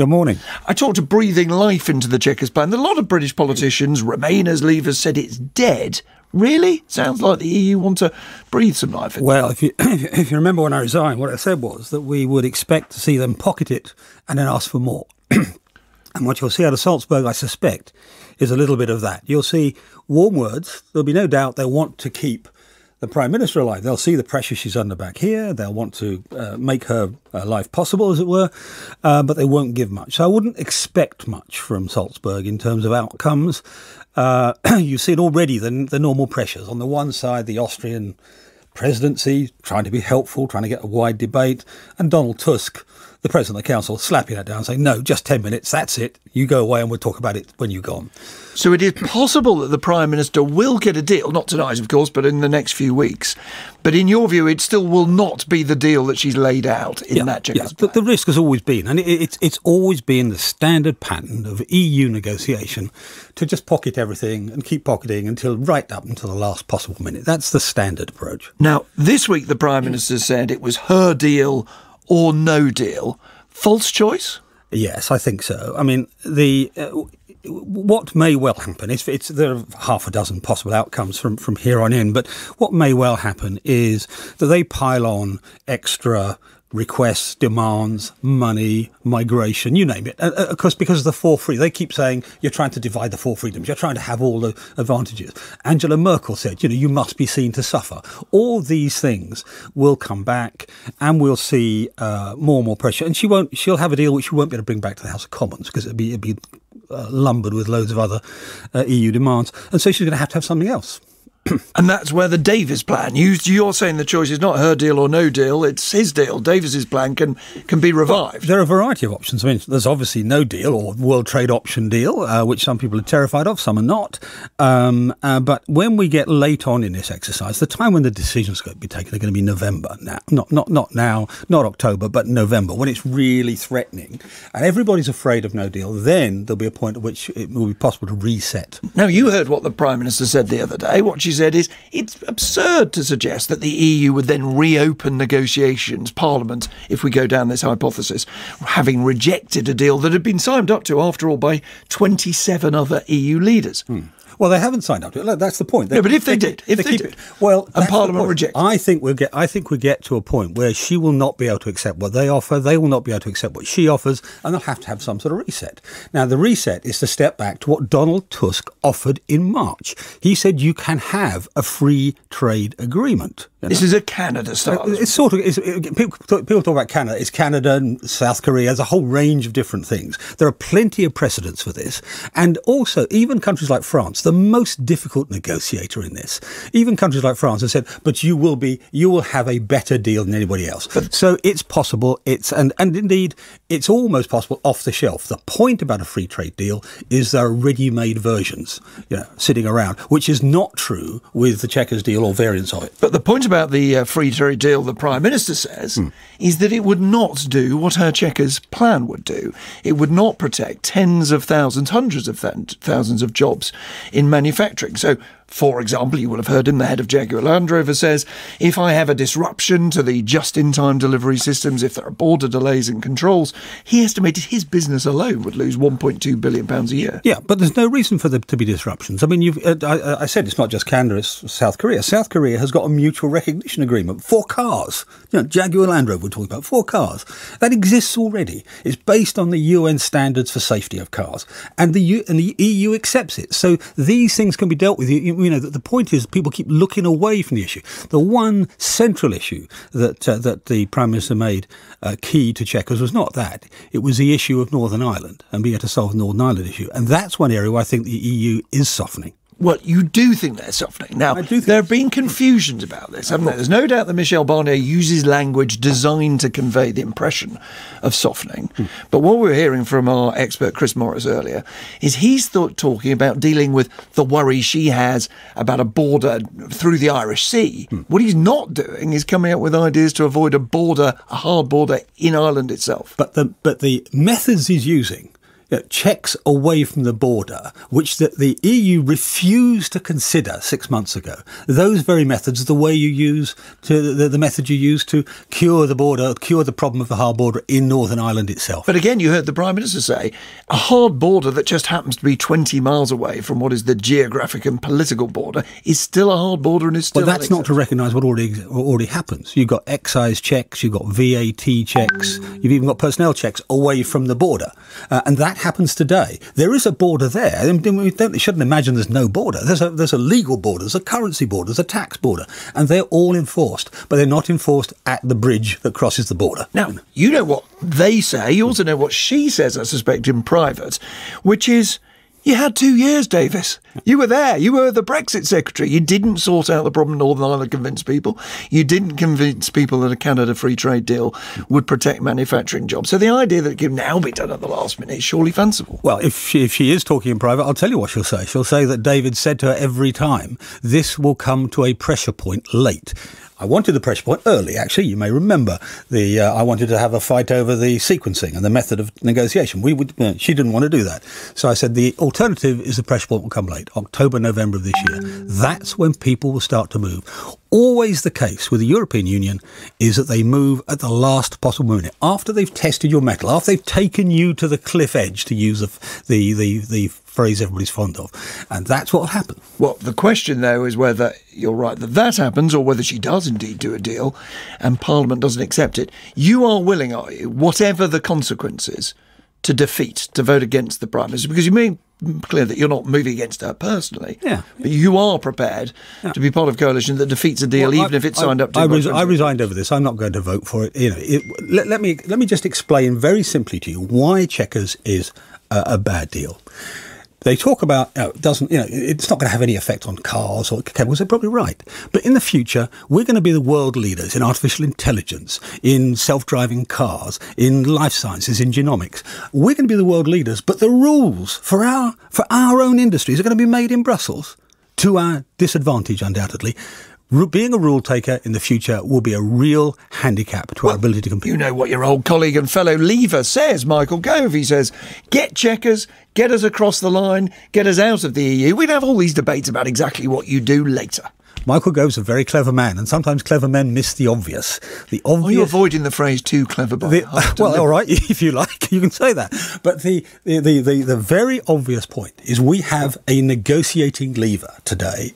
Good morning. I talked to breathing life into the Chequers plan. A lot of British politicians, Remainers, Leavers, said it's dead. Really? Sounds like the EU want to breathe some life into it. Well, if you remember when I resigned, what I said was that we would expect to see them pocket it and then ask for more. And what you'll see out of Salzburg, I suspect, is a little bit of that. You'll see warm words. There'll be no doubt they want to keep the Prime Minister alive. They'll see the pressure she's under back here. They'll want to make her life possible, as it were, but they won't give much. So I wouldn't expect much from Salzburg in terms of outcomes. You've seen already the normal pressures. On the one side, the Austrian presidency trying to be helpful, trying to get a wide debate, and Donald Tusk, the President of the Council, slapping that down, saying, no, just 10 minutes, that's it. You go away and we'll talk about it when you're gone. So it is possible that the Prime Minister will get a deal, not tonight, of course, but in the next few weeks. But in your view, it still will not be the deal that she's laid out in that Chequers plan. The risk has always been, and it's always been the standard pattern of EU negotiation to just pocket everything and keep pocketing right up until the last possible minute. That's the standard approach. Now, this week the Prime Minister said it was her deal or no deal. False choice? Yes, I think so. I mean, what may well happen, there are half a dozen possible outcomes from here on in, but what may well happen is that they pile on extra requests, demands, money, migration, you name it. Of course, because of the four freedoms, they keep saying you're trying to divide the four freedoms, you're trying to have all the advantages. Angela Merkel said, you must be seen to suffer. All these things will come back and we'll see more and more pressure. And she'll have a deal which she won't be able to bring back to the House of Commons because it'd be lumbered with loads of other EU demands. And so she's going to have something else. And that's where the Davis plan, you're saying the choice is not her deal or no deal, it's his deal. Davis's plan can be revived. There are a variety of options. I mean, there's obviously no deal or World Trade Option deal, which some people are terrified of, some are not. But when we get late on in this exercise, the time when the decisions are going to be taken are going to be November now. Not now, not October, but November, when it's really threatening. And everybody's afraid of no deal. Then there'll be a point at which it will be possible to reset. Now, you heard what the Prime Minister said the other day. What she said is it's absurd to suggest that the EU would then reopen negotiations, Parliament, if we go down this hypothesis, having rejected a deal that had been signed up to, after all, by 27 other EU leaders. Well, they haven't signed up to it. That's the point. No, but if they did. Well, and Parliament rejects. I think we get to a point where she will not be able to accept what they offer. They will not be able to accept what she offers, and they'll have to have some sort of reset. Now, the reset is to step back to what Donald Tusk offered in March. He said you can have a free trade agreement. This is a Canada style. It's sort of. People talk about Canada. It's Canada and South Korea. There's a whole range of different things. There are plenty of precedents for this, and also even countries like France, the most difficult negotiator in this. Even countries like France have said, but you will have a better deal than anybody else. So it's possible. And indeed, it's almost possible off the shelf. The point about a free trade deal is there are ready-made versions, sitting around, which is not true with the Chequers deal or variants of it. But the point about the free trade deal, the Prime Minister says, is that it would not do what her Chequers plan would do. It would not protect tens of thousands, hundreds of thousands of jobs in manufacturing. So, for example, you will have heard him, the head of Jaguar Land Rover says, if I have a disruption to the just-in-time delivery systems, if there are border delays and controls, he estimated his business alone would lose £1.2 billion a year. Yeah, but there's no reason for there to be disruptions. I mean, I said it's not just Canada, it's South Korea. South Korea has got a mutual recognition agreement for cars. Jaguar Land Rover we're talking about, for cars. That exists already. It's based on the UN standards for safety of cars. And the EU accepts it. So these things can be dealt with. The point is people keep looking away from the issue. The one central issue that the Prime Minister made key to Chequers was not that. It was the issue of Northern Ireland and being able to solve the Northern Ireland issue. And that's one area where I think the EU is softening. Well, you do think they're softening. Now, there have been confusions about this, haven't there? There's no doubt that Michel Barnier uses language designed to convey the impression of softening. But what we were hearing from our expert Chris Morris earlier is he's talking about dealing with the worry she has about a border through the Irish Sea. What he's not doing is coming up with ideas to avoid a hard border in Ireland itself. But the methods he's using checks away from the border, which the EU refused to consider 6 months ago. Those very methods are the way you use the method you use to cure the problem of the hard border in Northern Ireland itself. But again, you heard the Prime Minister say a hard border that just happens to be 20 miles away from what is the geographic and political border is still a hard border and is still. Well, that's not to recognise what already happens. You've got excise checks, you've got VAT checks, you've even got personnel checks away from the border, and that happens today. There is a border there. We shouldn't imagine there's no border. There's a legal border, there's a currency border, there's a tax border, and they're all enforced, but they're not enforced at the bridge that crosses the border. Now, you know what they say. You also know what she says, I suspect, in private, which is, you had 2 years, Davis. You were there. You were the Brexit secretary. You didn't sort out the problem in Northern Ireland, convince people. You didn't convince people that a Canada free trade deal would protect manufacturing jobs. So the idea that it can now be done at the last minute is surely fanciful. Well, if she is talking in private, I'll tell you what she'll say. She'll say that David said to her every time, this will come to a pressure point late. I wanted the pressure point early, actually. You may remember I wanted to have a fight over the sequencing and the method of negotiation. She didn't want to do that. So I said the alternative is the pressure point will come late, October, November of this year. That's when people will start to move. Always the case with the European Union is that they move at the last possible minute. After they've tested your mettle, after they've taken you to the cliff edge, to use the phrase everybody's fond of. And that's what will happen. Well, the question, though, is whether you're right that happens or whether she does indeed do a deal and Parliament doesn't accept it. You are willing, are you, whatever the consequences, to vote against the Prime Minister? Because you made clear that you're not moving against her personally. Yeah. But you are prepared to be part of a coalition that defeats a deal, even if it's signed up to. I resigned over this. I'm not going to vote for it. Let me just explain very simply to you why Chequers is a bad deal. They talk about it's not going to have any effect on cars or chemicals. They're probably right. But in the future, we're going to be the world leaders in artificial intelligence, in self-driving cars, in life sciences, in genomics. We're going to be the world leaders, but the rules for our own industries are going to be made in Brussels, to our disadvantage, undoubtedly. Being a rule taker in the future will be a real handicap to our ability to compete. You know what your old colleague and fellow Leaver says, Michael Gove. He says, get Chequers, get us across the line, get us out of the EU. We'd have all these debates about exactly what you do later. Michael Gove's a very clever man, and sometimes clever men miss the obvious. Are you avoiding the phrase "too clever" by well, all right, if you like, you can say that. But the very obvious point is we have a negotiating lever today.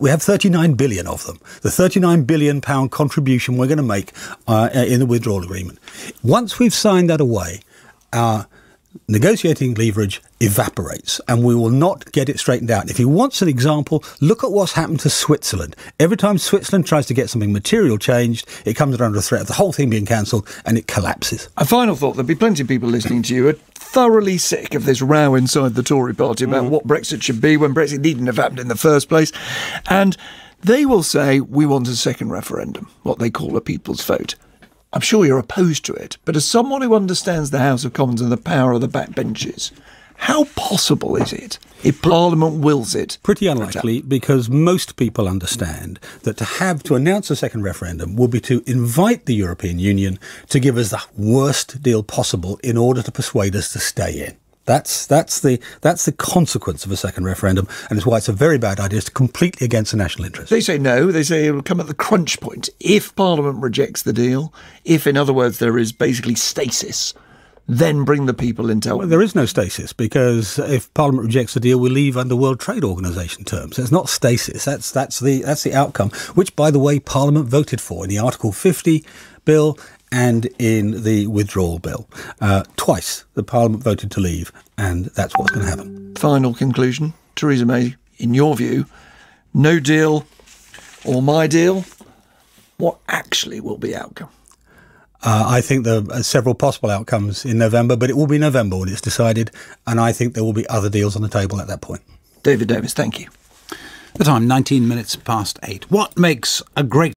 We have 39 billion of them. The 39 billion pound contribution we're going to make in the withdrawal agreement. Once we've signed that away, our negotiating leverage evaporates and we will not get it straightened out. If he wants an example, look at what's happened to Switzerland. Every time Switzerland tries to get something material changed, it comes under threat of the whole thing being cancelled and it collapses. A final thought, there'll be plenty of people listening to you are thoroughly sick of this row inside the Tory party about what Brexit should be when Brexit needn't have happened in the first place. And they will say, we want a second referendum, what they call a people's vote. I'm sure you're opposed to it, but as someone who understands the House of Commons and the power of the backbenches, how possible is it if Parliament wills it? Pretty unlikely, because most people understand that to announce a second referendum would be to invite the European Union to give us the worst deal possible in order to persuade us to stay in. That's the consequence of a second referendum, and it's why it's a very bad idea. It's completely against the national interest. They say no. They say it will come at the crunch point. If Parliament rejects the deal, if, in other words, there is basically stasis, then bring the people into... Well, there is no stasis, because if Parliament rejects the deal, we leave under World Trade Organisation terms. It's not stasis. That's the outcome, which, by the way, Parliament voted for in the Article 50 bill and in the withdrawal bill. Twice the Parliament voted to leave, and that's what's going to happen. Final conclusion. Theresa May, in your view, no deal or my deal, what actually will be outcome? I think there are several possible outcomes in November, but it will be November when it's decided, and I think there will be other deals on the table at that point. David Davis, thank you. The time, 19 minutes past 8. What makes a great